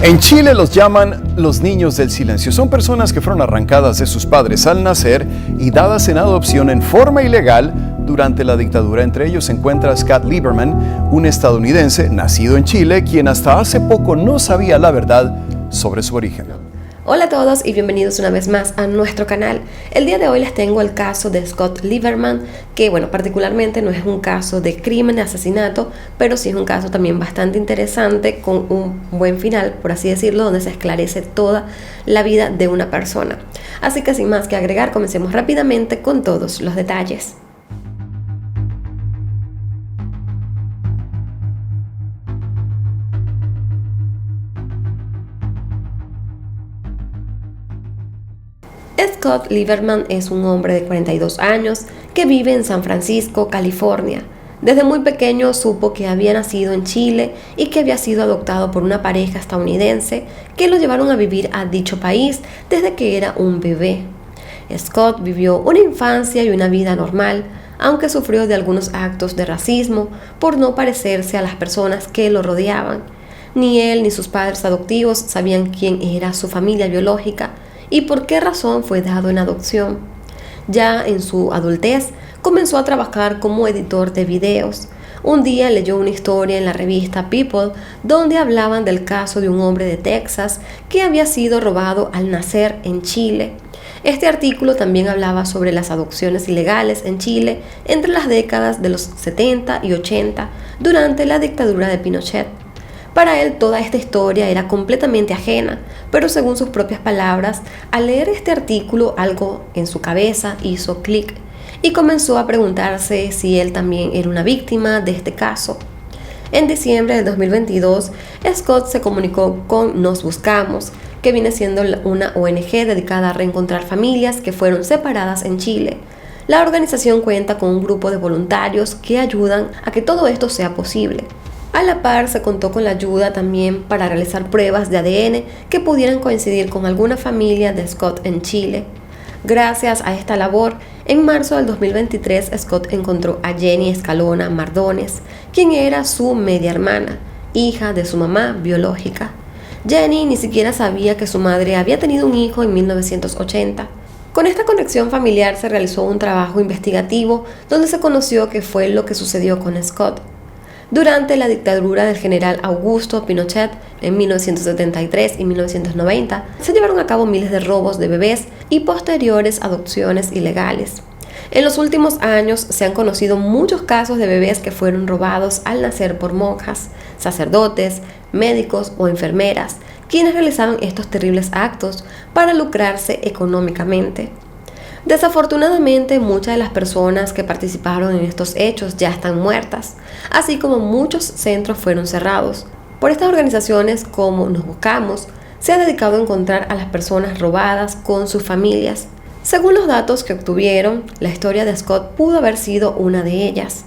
En Chile los llaman los niños del silencio. Son personas que fueron arrancadas de sus padres al nacer y dadas en adopción en forma ilegal durante la dictadura. Entre ellos se encuentra Scott Lieberman, un estadounidense nacido en Chile, quien hasta hace poco no sabía la verdad sobre su origen. Hola a todos y bienvenidos una vez más a nuestro canal. El día de hoy les tengo el caso de Scott Lieberman, que particularmente no es un caso de crimen, de asesinato, pero sí es un caso también bastante interesante con un buen final, por así decirlo, donde se esclarece toda la vida de una persona. Así que sin más que agregar, comencemos rápidamente con todos los detalles. Scott Lieberman es un hombre de 42 años que vive en San Francisco, California. Desde muy pequeño supo que había nacido en Chile y que había sido adoptado por una pareja estadounidense que lo llevaron a vivir a dicho país desde que era un bebé. Scott vivió una infancia y una vida normal, aunque sufrió de algunos actos de racismo por no parecerse a las personas que lo rodeaban. Ni él ni sus padres adoptivos sabían quién era su familia biológica y por qué razón fue dado en adopción. Ya en su adultez comenzó a trabajar como editor de videos. Un día leyó una historia en la revista People donde hablaban del caso de un hombre de Texas que había sido robado al nacer en Chile. Este artículo también hablaba sobre las adopciones ilegales en Chile entre las décadas de los 70 y 80 durante la dictadura de Pinochet. Para él toda esta historia era completamente ajena, pero según sus propias palabras, al leer este artículo algo en su cabeza hizo clic y comenzó a preguntarse si él también era una víctima de este caso. En diciembre de 2022, Scott se comunicó con Nos Buscamos, que viene siendo una ONG dedicada a reencontrar familias que fueron separadas en Chile. La organización cuenta con un grupo de voluntarios que ayudan a que todo esto sea posible. A la par se contó con la ayuda también para realizar pruebas de ADN que pudieran coincidir con alguna familia de Scott en Chile. Gracias a esta labor, en marzo del 2023 Scott encontró a Jenny Escalona Mardones, quien era su media hermana, hija de su mamá biológica. Jenny ni siquiera sabía que su madre había tenido un hijo en 1980. Con esta conexión familiar se realizó un trabajo investigativo donde se conoció qué fue lo que sucedió con Scott. Durante la dictadura del general Augusto Pinochet en 1973 y 1990, se llevaron a cabo miles de robos de bebés y posteriores adopciones ilegales. En los últimos años se han conocido muchos casos de bebés que fueron robados al nacer por monjas, sacerdotes, médicos o enfermeras, quienes realizaban estos terribles actos para lucrarse económicamente. Desafortunadamente, muchas de las personas que participaron en estos hechos ya están muertas, así como muchos centros fueron cerrados. Por estas organizaciones como Nos Buscamos, se ha dedicado a encontrar a las personas robadas con sus familias. Según los datos que obtuvieron, la historia de Scott pudo haber sido una de ellas.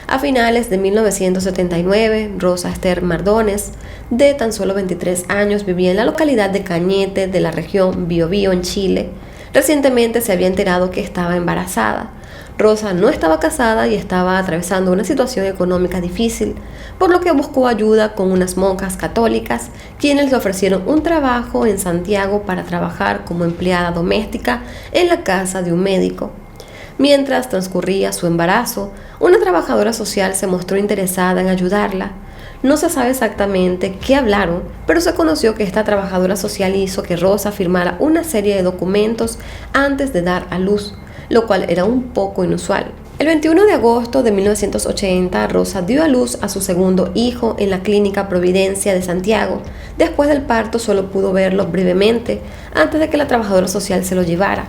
A finales de 1979, Rosa Esther Mardones, de tan solo 23 años, vivía en la localidad de Cañete de la región Biobío en Chile. Recientemente se había enterado que estaba embarazada. Rosa no estaba casada y estaba atravesando una situación económica difícil, por lo que buscó ayuda con unas monjas católicas, quienes le ofrecieron un trabajo en Santiago para trabajar como empleada doméstica en la casa de un médico. Mientras transcurría su embarazo, una trabajadora social se mostró interesada en ayudarla. No se sabe exactamente qué hablaron, pero se conoció que esta trabajadora social hizo que Rosa firmara una serie de documentos antes de dar a luz, lo cual era un poco inusual. El 21 de agosto de 1980, Rosa dio a luz a su segundo hijo en la clínica Providencia de Santiago. Después del parto solo pudo verlo brevemente antes de que la trabajadora social se lo llevara.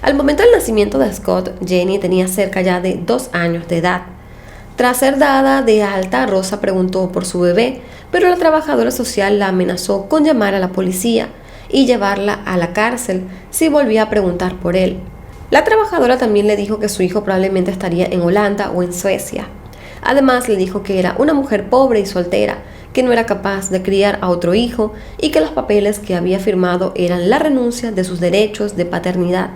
Al momento del nacimiento de Scott, Jenny tenía cerca ya de 2 años de edad. Tras ser dada de alta, Rosa preguntó por su bebé, pero la trabajadora social la amenazó con llamar a la policía y llevarla a la cárcel si volvía a preguntar por él. La trabajadora también le dijo que su hijo probablemente estaría en Holanda o en Suecia. Además, le dijo que era una mujer pobre y soltera, que no era capaz de criar a otro hijo y que los papeles que había firmado eran la renuncia de sus derechos de paternidad.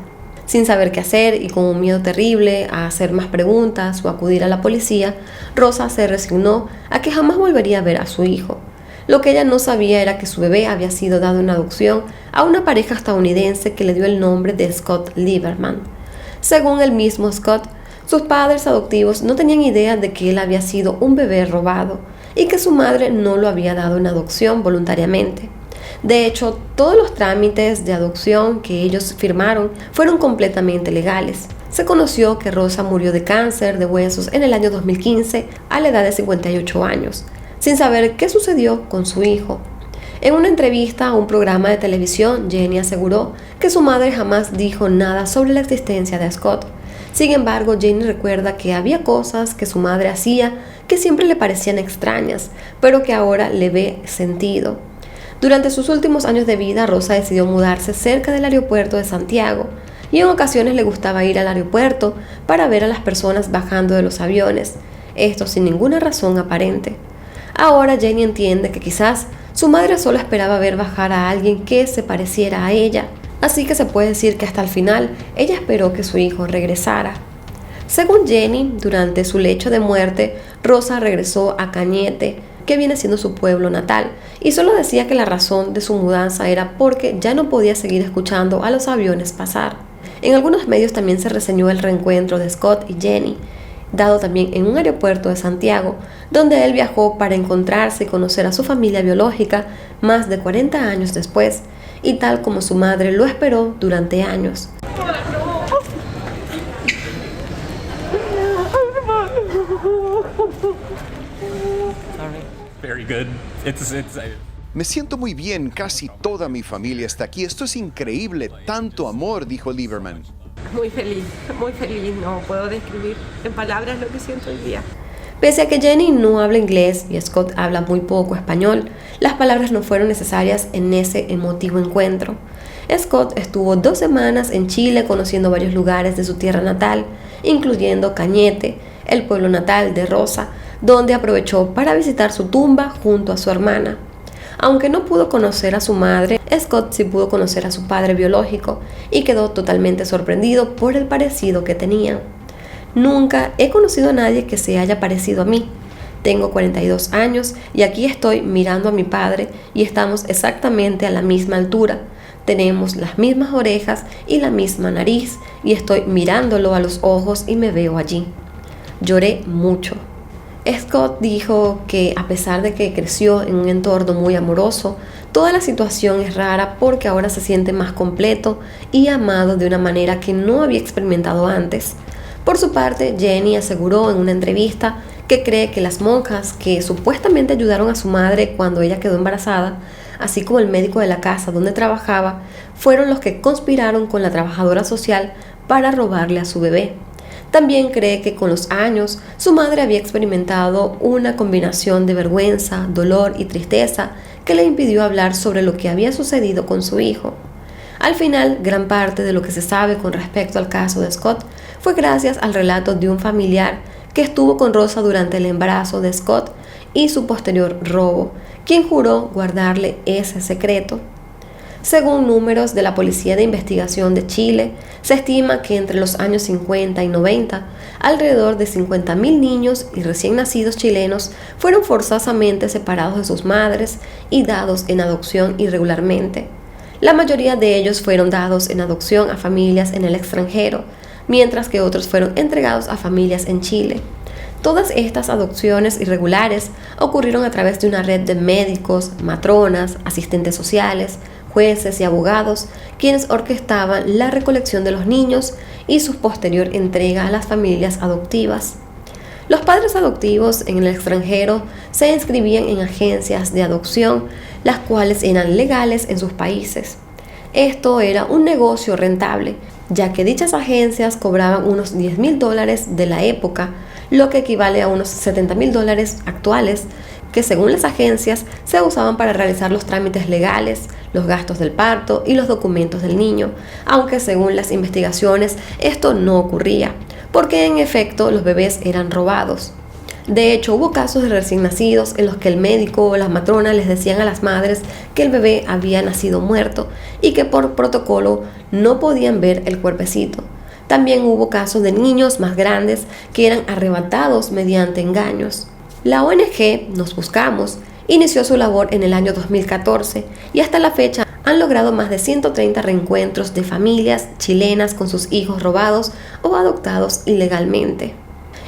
Sin saber qué hacer y con un miedo terrible a hacer más preguntas o acudir a la policía, Rosa se resignó a que jamás volvería a ver a su hijo. Lo que ella no sabía era que su bebé había sido dado en adopción a una pareja estadounidense que le dio el nombre de Scott Lieberman. Según el mismo Scott, sus padres adoptivos no tenían idea de que él había sido un bebé robado y que su madre no lo había dado en adopción voluntariamente. De hecho, todos los trámites de adopción que ellos firmaron fueron completamente legales. Se conoció que Rosa murió de cáncer de huesos en el año 2015 a la edad de 58 años, sin saber qué sucedió con su hijo. En una entrevista a un programa de televisión, Jenny aseguró que su madre jamás dijo nada sobre la existencia de Scott. Sin embargo, Jenny recuerda que había cosas que su madre hacía que siempre le parecían extrañas, pero que ahora le ve sentido. Durante sus últimos años de vida, Rosa decidió mudarse cerca del aeropuerto de Santiago y en ocasiones le gustaba ir al aeropuerto para ver a las personas bajando de los aviones, esto sin ninguna razón aparente. Ahora Jenny entiende que quizás su madre solo esperaba ver bajar a alguien que se pareciera a ella, así que se puede decir que hasta el final ella esperó que su hijo regresara. Según Jenny, durante su lecho de muerte, Rosa regresó a Cañete, que viene siendo su pueblo natal, y solo decía que la razón de su mudanza era porque ya no podía seguir escuchando a los aviones pasar. En algunos medios también se reseñó el reencuentro de Scott y Jenny, dado también en un aeropuerto de Santiago, donde él viajó para encontrarse y conocer a su familia biológica más de 40 años después, y tal como su madre lo esperó durante años. Very good. Me siento muy bien, casi toda mi familia está aquí. Esto es increíble, tanto amor, dijo Lieberman. Muy feliz, no puedo describir en palabras lo que siento hoy día. Pese a que Jenny no habla inglés y Scott habla muy poco español, las palabras no fueron necesarias en ese emotivo encuentro. Scott estuvo 2 semanas en Chile conociendo varios lugares de su tierra natal, incluyendo Cañete, el pueblo natal de Rosa, donde aprovechó para visitar su tumba junto a su hermana. Aunque no pudo conocer a su madre, Scott sí pudo conocer a su padre biológico y quedó totalmente sorprendido por el parecido que tenían. Nunca he conocido a nadie que se haya parecido a mí. Tengo 42 años y aquí estoy mirando a mi padre y estamos exactamente a la misma altura. Tenemos las mismas orejas y la misma nariz y estoy mirándolo a los ojos y me veo allí. Lloré mucho. Scott dijo que a pesar de que creció en un entorno muy amoroso, toda la situación es rara porque ahora se siente más completo y amado de una manera que no había experimentado antes. Por su parte, Jenny aseguró en una entrevista que cree que las monjas que supuestamente ayudaron a su madre cuando ella quedó embarazada, así como el médico de la casa donde trabajaba, fueron los que conspiraron con la trabajadora social para robarle a su bebé. También cree que con los años su madre había experimentado una combinación de vergüenza, dolor y tristeza que le impidió hablar sobre lo que había sucedido con su hijo. Al final, gran parte de lo que se sabe con respecto al caso de Scott fue gracias al relato de un familiar que estuvo con Rosa durante el embarazo de Scott y su posterior robo, quien juró guardarle ese secreto. Según números de la Policía de Investigación de Chile, se estima que entre los años 50 y 90, alrededor de 50.000 niños y recién nacidos chilenos fueron forzosamente separados de sus madres y dados en adopción irregularmente. La mayoría de ellos fueron dados en adopción a familias en el extranjero, mientras que otros fueron entregados a familias en Chile. Todas estas adopciones irregulares ocurrieron a través de una red de médicos, matronas, asistentes sociales, jueces y abogados, quienes orquestaban la recolección de los niños y su posterior entrega a las familias adoptivas. Los padres adoptivos en el extranjero se inscribían en agencias de adopción, las cuales eran legales en sus países. Esto era un negocio rentable, ya que dichas agencias cobraban unos $10,000 de la época, lo que equivale a unos $70,000 actuales, que según las agencias se usaban para realizar los trámites legales, los gastos del parto y los documentos del niño, aunque según las investigaciones esto no ocurría, porque en efecto los bebés eran robados. De hecho, hubo casos de recién nacidos en los que el médico o las matronas les decían a las madres que el bebé había nacido muerto y que por protocolo no podían ver el cuerpecito. También hubo casos de niños más grandes que eran arrebatados mediante engaños. La ONG Nos Buscamos Inició su labor en el año 2014 y hasta la fecha han logrado más de 130 reencuentros de familias chilenas con sus hijos robados o adoptados ilegalmente.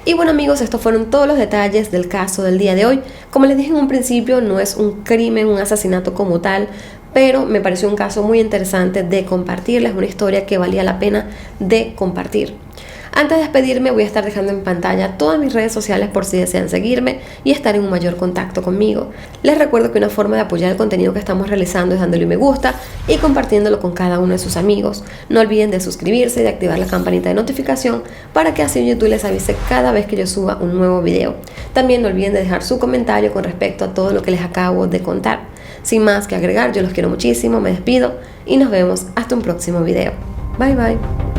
Y bueno amigos, estos fueron todos los detalles del caso del día de hoy. Como les dije en un principio, no es un crimen, un asesinato como tal, pero me pareció un caso muy interesante de compartirles, una historia que valía la pena de compartir. Antes de despedirme voy a estar dejando en pantalla todas mis redes sociales por si desean seguirme y estar en un mayor contacto conmigo. Les recuerdo que una forma de apoyar el contenido que estamos realizando es dándole me gusta y compartiéndolo con cada uno de sus amigos. No olviden de suscribirse y de activar la campanita de notificación para que así YouTube les avise cada vez que yo suba un nuevo video. También no olviden de dejar su comentario con respecto a todo lo que les acabo de contar. Sin más que agregar, yo los quiero muchísimo, me despido y nos vemos hasta un próximo video. Bye bye.